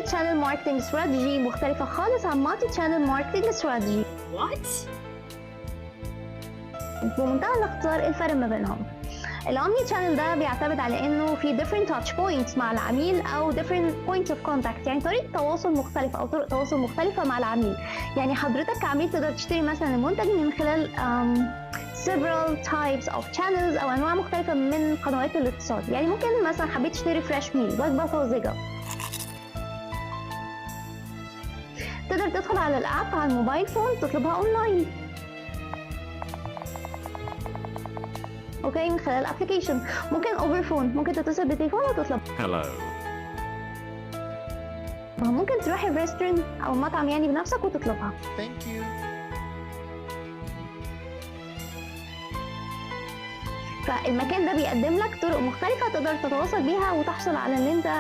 omni channel marketing strategy مختلفة خالص عن multi channel marketing strategy. What؟ بمنتهى الاختصار الفرق ما بينهم. الأومني channel ده بيعتمد على إنه في different touch points مع العميل أو different points of contact، يعني طريقة تواصل مختلفة أو طرق تواصل مختلفة مع العميل. يعني حضرتك كعميل تقدر تشتري مثلا المنتج من خلال several types of channels أو أنواع مختلفة من قنوات الاتصال. يعني ممكن مثلا حبيت تشتري فريش ميل وجبة طازجة، تقدر تدخل على الأب على الموبايل فون تطلبها أونلاين. اوكي، من خلال الابلكيشن. ممكن اوفر فون، ممكن تتصل بالتليفون وتطلب. Hello. ممكن تروح الريستورانت او المطعم يعني بنفسك وتطلبها. Thank you. فالمكان ده بيقدم لك طرق مختلفة تقدر تتواصل بيها وتحصل على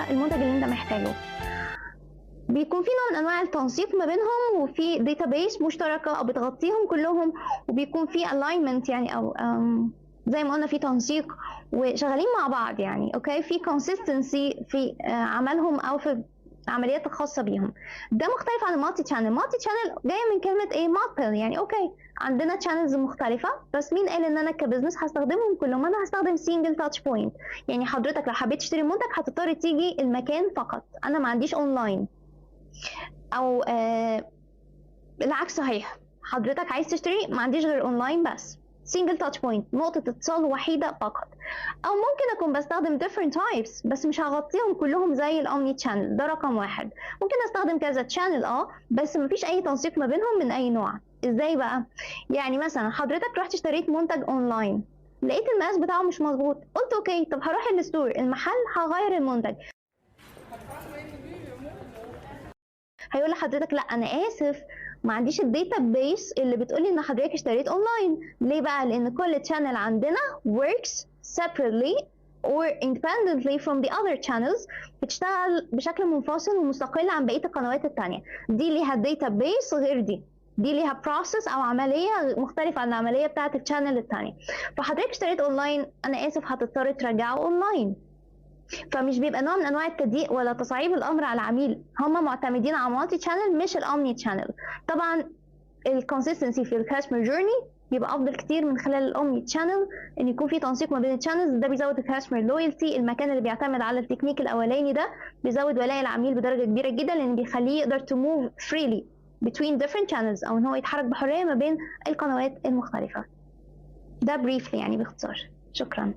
المنتج اللي انت محتاجه. بيكون في نوع من انواع التنسيق ما بينهم، وفي داتابيس مشتركة او بتغطيهم كلهم، وبيكون في alignment يعني او زي ما قلنا في تنسيق وشغالين مع بعض يعني. اوكي، في consistency في عملهم او في عمليات الخاصه بيهم. ده مختلف عن المالتي شانل. المالتي شانل جايه من كلمه ايه؟ مالتي، يعني اوكي عندنا شانلز مختلفه، بس مين قال ان انا كبزنس هستخدمهم كلهم؟ انا هستخدم سنجل تاتش بوينت. يعني حضرتك لو حبيت تشتري منتج هتضطر تيجي المكان فقط، انا ما عنديش اونلاين. او العكس صحيح، حضرتك عايز تشتري ما عنديش غير اونلاين بس، single touch point، نقطة اتصال وحيدة فقط. أو ممكن أكون بستخدم different types بس مش هغطيهم كلهم زي الأومني channel. ده رقم واحد. ممكن أستخدم كذا channel بس مفيش أي تنسيق ما بينهم من أي نوع. إزاي بقى؟ يعني مثلا حضرتك رحت اشتريت منتج أونلاين، لقيت المقاس بتاعه مش مظبوط، قلت أوكي طب هروح الستور المحل هغير المنتج. هيقول لحضرتك لا أنا آسف ما عنديش الداتا بيس اللي بتقولي ان حضرتك اشتريت اونلاين. ليه بقى؟ لان كل channel عندنا works separately or independently from the other channels، بتشتغل بشكل منفصل ومستقل عن بقيه القنوات التانية. دي ليها داتا بيس غير دي ليها process او عمليه مختلفه عن العمليه بتاعه الشانل التانية. فحضرتك اشتريت اونلاين، انا اسف هتضطر ترجعه اونلاين. فمش بيبقى نوع من انواع التضييق ولا تصعيب الامر على العميل، هم معتمدين على مالتي شانل مش الاومني شانل. طبعا الكونسيستنسي في الكاستمر جورني بيبقى افضل كتير من خلال الاومني شانل، ان يكون في تنسيق ما بين الشانلز. ده بيزود الكاستمر لويالتي. المكان اللي بيعتمد على التكنيك الاولاني ده بيزود ولاء العميل بدرجه كبيره جدا، لان بيخليه يقدر to move freely between different channels، او ان هو يتحرك بحريه ما بين القنوات المختلفه. ده بريفلي يعني باختصار. شكرا.